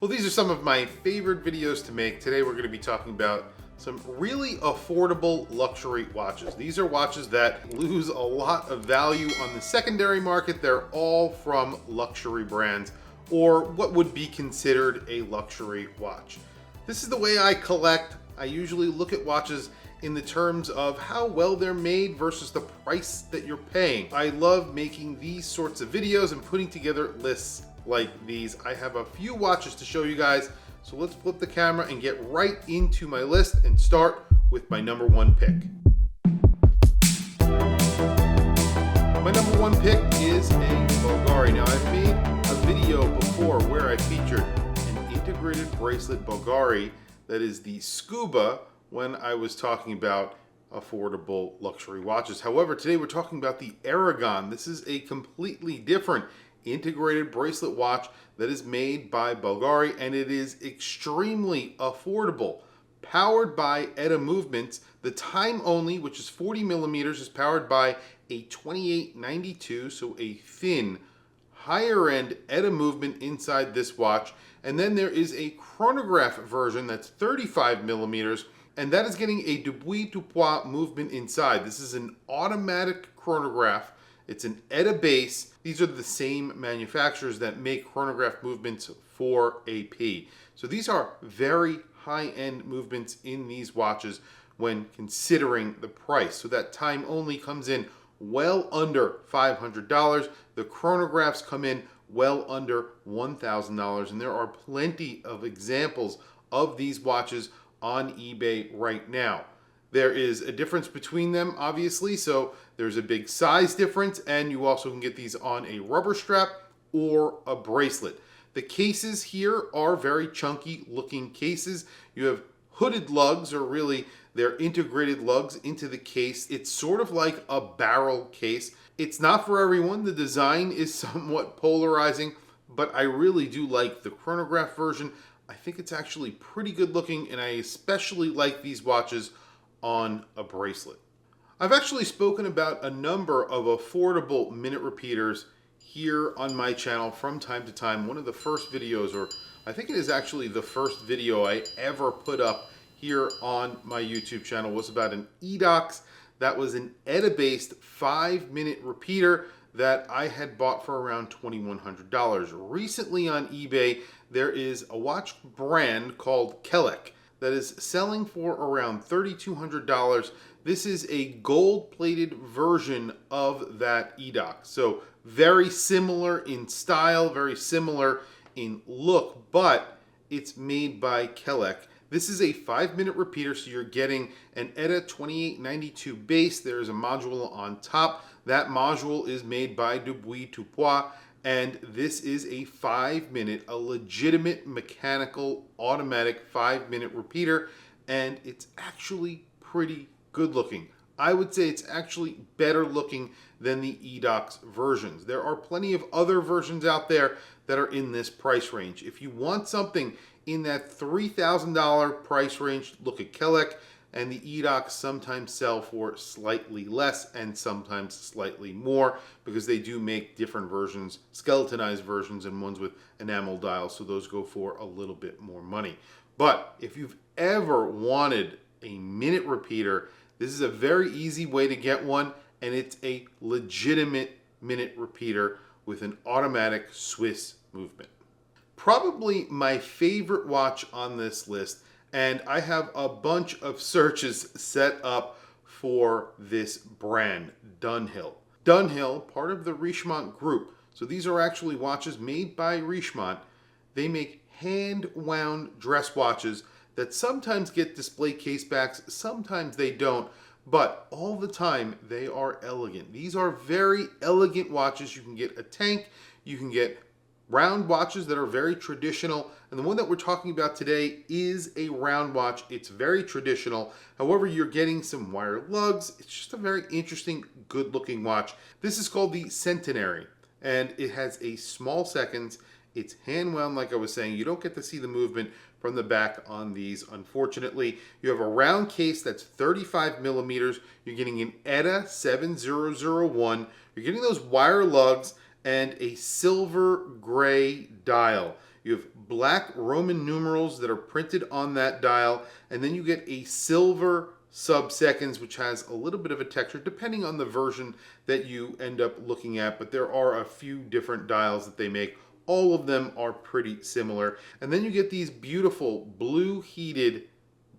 Well, these are some of my favorite videos to make. Today we're going to be talking about some really affordable luxury watches. These are watches that lose a lot of value on the secondary market. They're all from luxury brands or what would be considered a luxury watch. This is the way I collect. I usually look at watches in the terms of how well they're made versus the price that you're paying. I love making these sorts of videos and putting together lists like these. I have a few watches to show you guys, so let's flip the camera and get right into my list and start with my number one pick. My number one pick is a Bulgari. Now, I've made a video before where I featured an integrated bracelet Bulgari that is the Scuba when I was talking about affordable luxury watches. However, today we're talking about the Aragon. This is a completely different integrated bracelet watch that is made by Bulgari, and it is extremely affordable. Powered by ETA movements, the time only, which is 40 millimeters, is powered by a 2892, so a thin, higher end ETA movement inside this watch. And then there is a chronograph version that's 35 millimeters, and that is getting a Dubuis du Pois movement inside. This is an automatic chronograph. It's an ETA base. These are the same manufacturers that make chronograph movements for AP. So these are very high-end movements in these watches when considering the price. So that time only comes in well under $500. The chronographs come in well under $1,000, and there are plenty of examples of these watches on eBay right now. There is a difference between them, obviously, so there's a big size difference, and you also can get these on a rubber strap or a bracelet. The cases here are very chunky looking cases. You have hooded lugs, or really they're integrated lugs into the case. It's sort of like a barrel case. It's not for everyone. The design is somewhat polarizing, but I really do like the chronograph version. I think it's actually pretty good looking, and I especially like these watches on a bracelet. I've actually spoken about a number of affordable minute repeaters here on my channel from time to time. One of the first videos, or I think it is actually the first video I ever put up here on my YouTube channel, was about an Edox. That was an ETA-based 5-minute repeater that I had bought for around $2,100. Recently on eBay, there is a watch brand called Kell that is selling for around $3,200. This is a gold-plated version of that Edox. So very similar in style, very similar in look, but it's made by Kell. This is a 5-minute repeater, so you're getting an ETA 2892 base. There's a module on top. That module is made by Dubuis du Pois, and this is a 5-minute, a legitimate mechanical automatic 5-minute repeater, and it's actually pretty good looking. I would say it's actually better looking than the Edox versions. There are plenty of other versions out there that are in this price range. If you want something in that $3,000 price range, look at Kell, and the Edox sometimes sell for slightly less and sometimes slightly more because they do make different versions, skeletonized versions and ones with enamel dials, so those go for a little bit more money. But if you've ever wanted a minute repeater, this is a very easy way to get one, and it's a legitimate minute repeater with an automatic Swiss movement. Probably my favorite watch on this list, and I have a bunch of searches set up for this brand, Dunnhill. Dunnhill, part of the Richemont group. So these are actually watches made by Richemont. They make hand-wound dress watches that sometimes get display case backs, sometimes they don't, but all the time they are elegant. These are very elegant watches. You can get a tank, you can get round watches that are very traditional, and the one that we're talking about today is a round watch. It's very traditional. However, you're getting some wire lugs. It's just a very interesting, good-looking watch. This is called the Centenary, and it has a small seconds. It's hand-wound, like I was saying. You don't get to see the movement from the back on these, unfortunately. You have a round case that's 35 millimeters. You're getting an ETA 7001. You're getting those wire lugs and a silver gray dial. You You have black Roman numerals that are printed on that dial, and then you get a silver sub-seconds, which has a little bit of a texture depending on the version that you end up looking at, but there are a few different dials that they make. All of them are pretty similar. And then you get these beautiful blue heated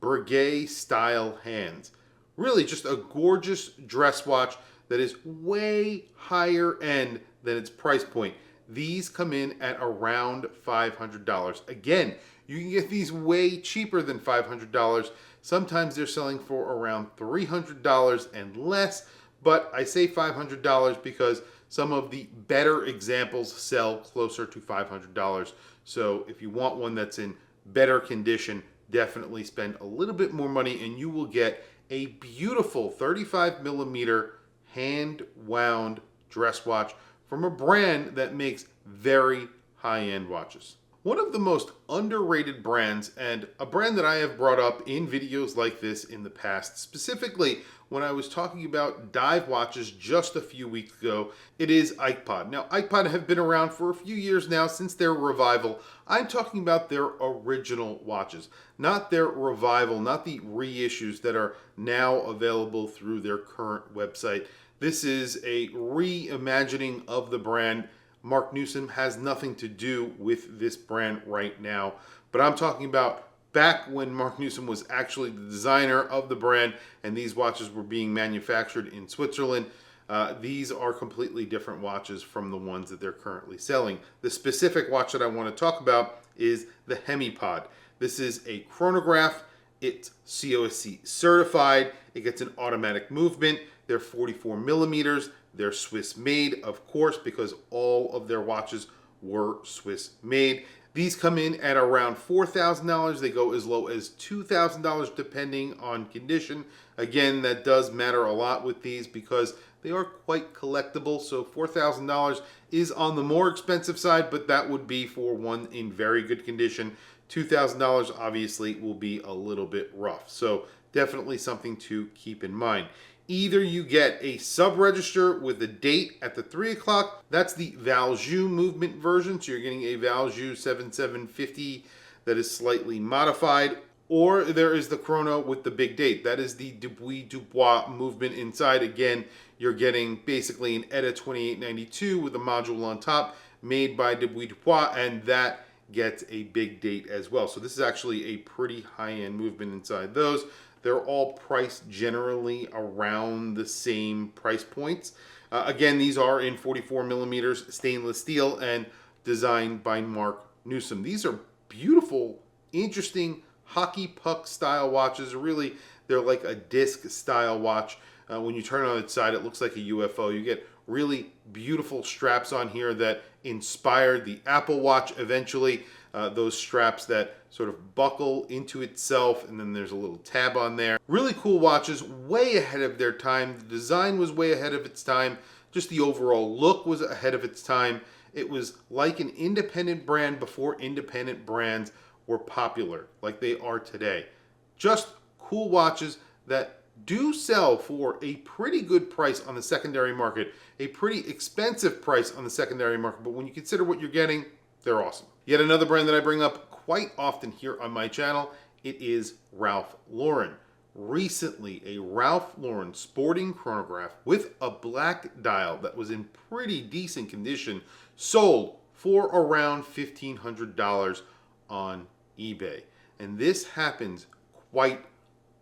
Breguet style hands. Really just a gorgeous dress watch that is way higher end than its price point. These come in at around $500. Again, you can get these way cheaper than $500. Sometimes they're selling for around $300 and less, but I say $500 because some of the better examples sell closer to $500. So if you want one that's in better condition, definitely spend a little bit more money and you will get a beautiful 35 millimeter hand wound dress watch from a brand that makes very high-end watches. One of the most underrated brands, and a brand that I have brought up in videos like this in the past, specifically when I was talking about dive watches just a few weeks ago, it is IPOD. Now, IPOD have been around for a few years now since their revival. I'm talking about their original watches, not their revival, not the reissues that are now available through their current website. This is a reimagining of the brand. Mark Newsom has nothing to do with this brand right now, but I'm talking about back when Mark Newsom was actually the designer of the brand and these watches were being manufactured in Switzerland. These are completely different watches from the ones that they're currently selling. The specific watch that I want to talk about is the Hemipod. This is a chronograph. It's COSC certified. It gets an automatic movement. They're 44 millimeters. They're Swiss made, of course, because all of their watches were Swiss made. These come in at around $4,000. They go as low as $2,000 depending on condition. Again, that does matter a lot with these because they are quite collectible. So $4,000 is on the more expensive side, but that would be for one in very good condition. $2,000 obviously will be a little bit rough. So definitely something to keep in mind. Either you get a sub-register with a date at the 3 o'clock. That's the Valjoux movement version. So you're getting a Valjoux 7750 that is slightly modified. Or there is the chrono with the big date. That is the Dubuis Dubois movement inside. Again, you're getting basically an ETA 2892 with a module on top made by Dubuis Dubois, and that gets a big date as well. So this is actually a pretty high-end movement inside those. They're all priced generally around the same price points. Again, these are in 44 millimeters stainless steel and designed by Mark Newsom. These are beautiful, interesting hockey puck style watches. Really, they're like a disc style watch. When you turn on its side, it looks like a UFO. You get really beautiful straps on here that inspired the Apple Watch eventually. Those straps that sort of buckle into itself, and then there's a little tab on there. Really cool watches, way ahead of their time. The design was way ahead of its time. Just the overall look was ahead of its time. It was like an independent brand before independent brands were popular, like they are today. Just cool watches that do sell for a pretty good price on the secondary market, a pretty expensive price on the secondary market, but when you consider what you're getting, they're awesome. Yet another brand that I bring up quite often here on my channel, it is Ralph Lauren. Recently, a Ralph Lauren sporting chronograph with a black dial that was in pretty decent condition sold for around $1,500 on eBay. And this happens quite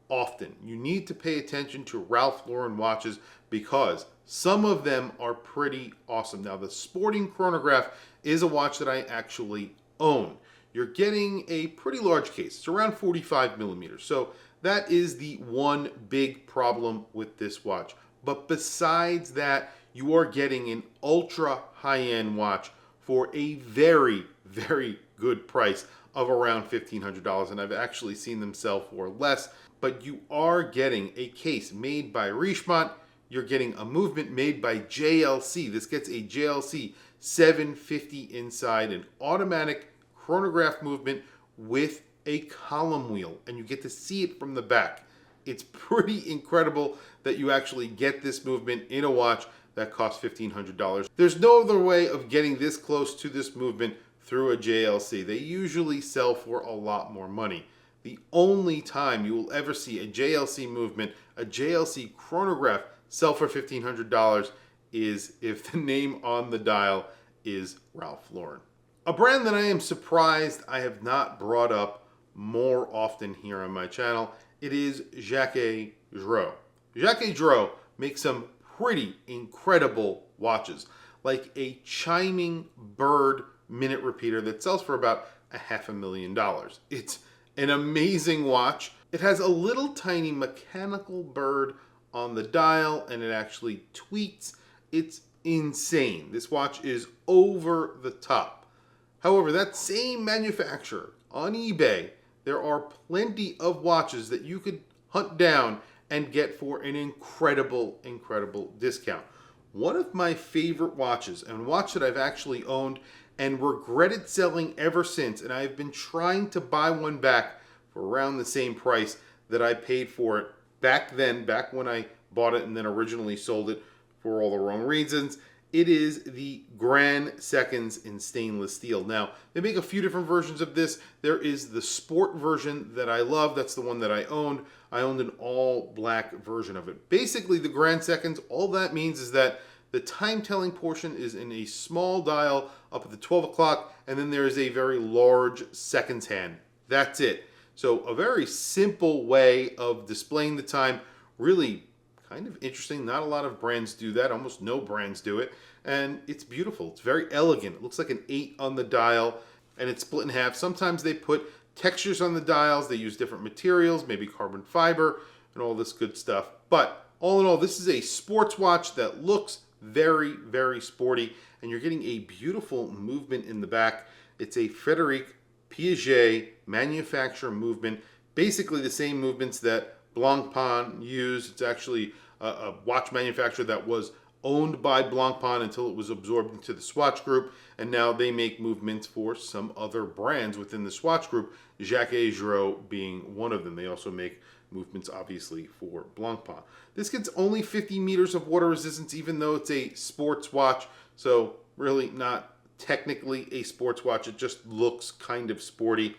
often. You need to pay attention to Ralph Lauren watches because some of them are pretty awesome. Now, the sporting chronograph is a watch that I actually own. You're getting a pretty large case. It's around 45 millimeters. So that is the one big problem with this watch. But besides that, you are getting an ultra high-end watch for a very, very good price of around $1,500. And I've actually seen them sell for less. But you are getting a case made by Richemont. You're getting a movement made by JLC. This gets a JLC 750 inside, an automatic chronograph movement with a column wheel, and you get to see it from the back. It's pretty incredible that you actually get this movement in a watch that costs $1,500. There's no other way of getting this close to this movement through a JLC. They usually sell for a lot more money. The only time you will ever see a JLC movement, a JLC chronograph, sell for $1,500 is if the name on the dial is Ralph Lauren. A brand that I am surprised I have not brought up more often here on my channel, it is Jacro. Jacro makes some pretty incredible watches, like a chiming bird minute repeater that sells for about $500,000. It's an amazing watch. It has a little tiny mechanical bird on the dial and it actually tweets. It's insane. This watch is over the top. However, that same manufacturer on eBay, there are plenty of watches that you could hunt down and get for an incredible, incredible discount. One of my favorite watches, and a watch that I've actually owned and regretted selling ever since, and I've been trying to buy one back for around the same price that I paid for it back then, back when I bought it and then originally sold it for all the wrong reasons. It is the Grand Seconds in stainless steel. Now, they make a few different versions of this. There is the sport version that I love. That's the one that I owned. I owned an all black version of it. Basically, the Grand Seconds, all that means is that the time telling portion is in a small dial up at the 12 o'clock, and then there is a very large seconds hand. That's it. So a very simple way of displaying the time. Really kind of interesting. Not a lot of brands do that. Almost no brands do it. And it's beautiful. It's very elegant. It looks like an 8 on the dial, and it's split in half. Sometimes they put textures on the dials. They use different materials, maybe carbon fiber and all this good stuff. But all in all, this is a sports watch that looks very, very sporty, and you're getting a beautiful movement in the back. It's a Frederic Piaget manufacturer movement, basically the same movements that Blancpain used. It's actually a watch manufacturer that was owned by Blancpain until it was absorbed into the Swatch Group, and now they make movements for some other brands within the Swatch Group, Jacro being one of them. They also make movements, obviously, for Blancpain. This gets only 50 meters of water resistance, even though it's a sports watch, so really not technically a sports watch. It just looks kind of sporty.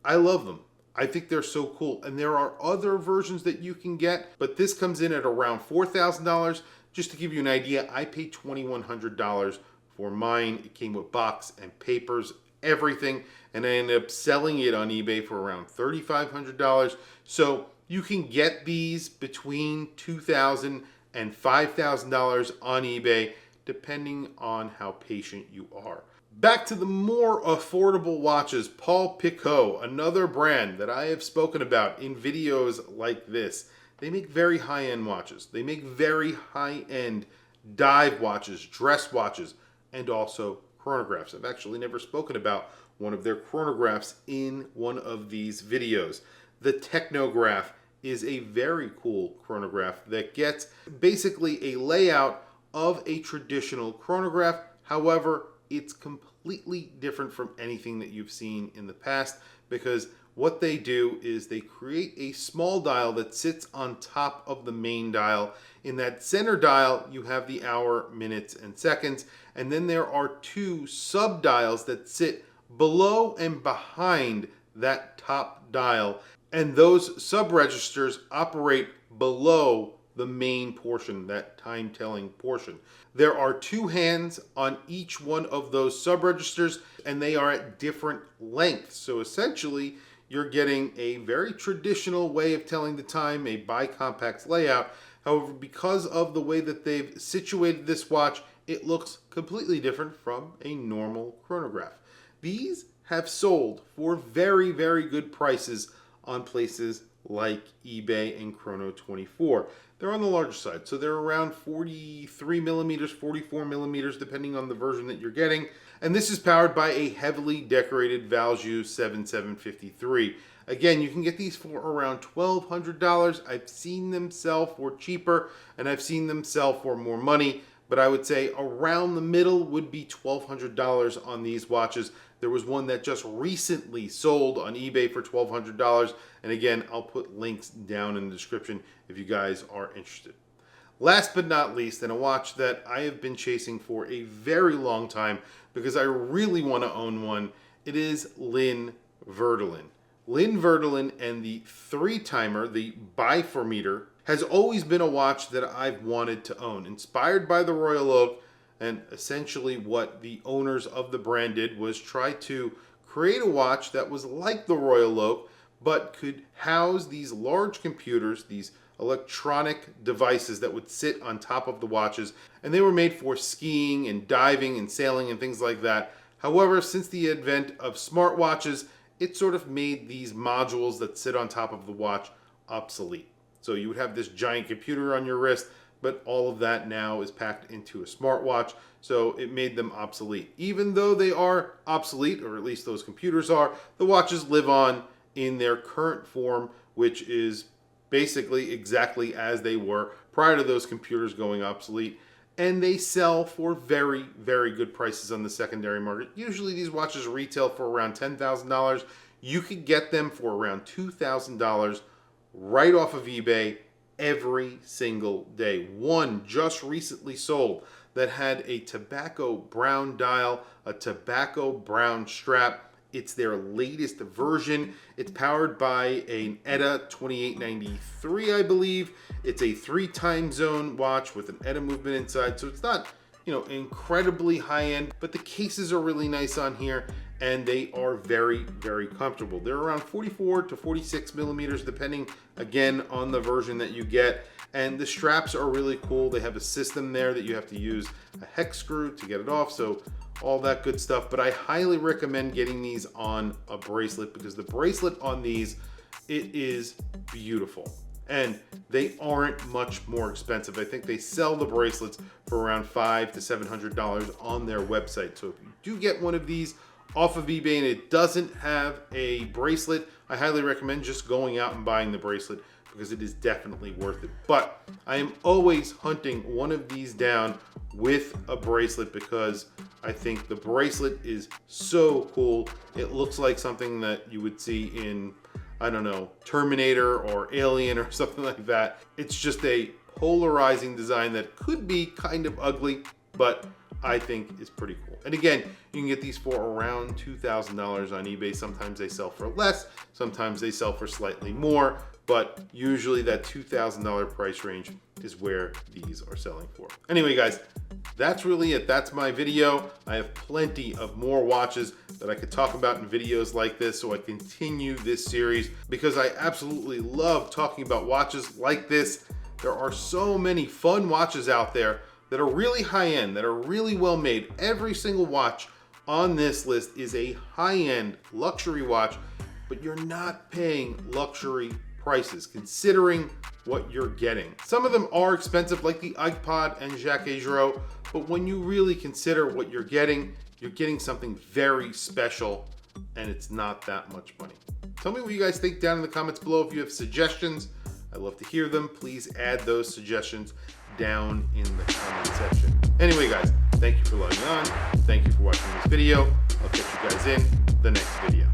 I love them. I think they're so cool. And there are other versions that you can get, but this comes in at around $4,000. Just to give you an idea, I paid $2,100 for mine. It came with box and papers, everything, and I ended up selling it on eBay for around $3,500. So you can get these between $2,000 and $5,000 on eBay, depending on how patient you are. Back to the more affordable watches, Pico, another brand that I have spoken about in videos like this. They make very high-end watches. They make very high-end dive watches, dress watches, and also chronographs. I've actually never spoken about one of their chronographs in one of these videos. The Technograph is a very cool chronograph that gets basically a layout of a traditional chronograph. However, it's completely different from anything that you've seen in the past, because what they do is they create a small dial that sits on top of the main dial. In that center dial, you have the hour, minutes, and seconds, and then there are two sub dials that sit below and behind that top dial, and those sub registers operate below the main portion, that time telling portion. There are two hands on each one of those sub registers, and they are at different lengths. So essentially, you're getting a very traditional way of telling the time, a bicompax layout. However, because of the way that they've situated this watch, it looks completely different from a normal chronograph. These have sold for very, very good prices on places like eBay and Chrono24. They're on the larger side, so they're around 43 millimeters, 44 millimeters, depending on the version that you're getting. And this is powered by a heavily decorated Valjoux 7753. Again, you can get these for around $1,200. I've seen them sell for cheaper, and I've seen them sell for more money, but I would say around the middle would be $1,200 on these watches. There was one that just recently sold on eBay for $1,200, and again, I'll put links down in the description if you guys are interested. Last but not least, and a watch that I have been chasing for a very long time because I really want to own one, it is Lynn Verilin. Lynn Verilin and the 3-timer, the Biformeter, has always been a watch that I've wanted to own. Inspired by the Royal Oak, and essentially what the owners of the brand did was try to create a watch that was like the Royal Oak, but could house these large computers, these electronic devices that would sit on top of the watches, and they were made for skiing and diving and sailing and things like that. However, since the advent of smartwatches, it sort of made these modules that sit on top of the watch obsolete. So you would have this giant computer on your wrist, but all of that now is packed into a smartwatch, so it made them obsolete. Even though they are obsolete, or at least those computers are, the watches live on in their current form, which is basically exactly as they were prior to those computers going obsolete. And they sell for very, very good prices on the secondary market. Usually these watches retail for around $10,000. You could get them for around $2,000 right off of eBay every single day. One just recently sold that had a tobacco brown dial, a tobacco brown strap. It's their latest version. It's powered by an ETA 2893, I believe. It's a 3-time zone watch with an ETA movement inside, so it's not, incredibly high-end, but the cases are really nice on here, and they are very, very comfortable. They're around 44 to 46 millimeters, depending, again, on the version that you get. And the straps are really cool. They have a system there that you have to use a hex screw to get it off, so all that good stuff. But I highly recommend getting these on a bracelet, because the bracelet on these, it is beautiful. And they aren't much more expensive. I think they sell the bracelets for around $500 to $700 on their website. So if you do get one of these off of eBay and it doesn't have a bracelet, I highly recommend just going out and buying the bracelet, because it is definitely worth it. But I am always hunting one of these down with a bracelet, because I think the bracelet is so cool. It looks like something that you would see in, I don't know, Terminator or Alien or something like that. It's just a polarizing design that could be kind of ugly, but I think is pretty cool. And again, you can get these for around $2,000 on eBay. Sometimes they sell for less, sometimes they sell for slightly more, but usually that $2,000 price range is where these are selling for. Anyway, guys, that's really it. That's my video. I have plenty of more watches that I could talk about in videos like this, so I continue this series because I absolutely love talking about watches like this. There are so many fun watches out there that are really high-end, that are really well made. Every single watch on this list is a high-end luxury watch, but you're not paying luxury prices considering what you're getting. Some of them are expensive, like the IPOD and Jacro, but when you really consider what you're getting something very special, and it's not that much money. Tell me what you guys think down in the comments below. If you have suggestions, I'd love to hear them. Please add those suggestions down in the comment section. Anyway, guys, thank you for logging on. Thank you for watching this video. I'll catch you guys in the next video.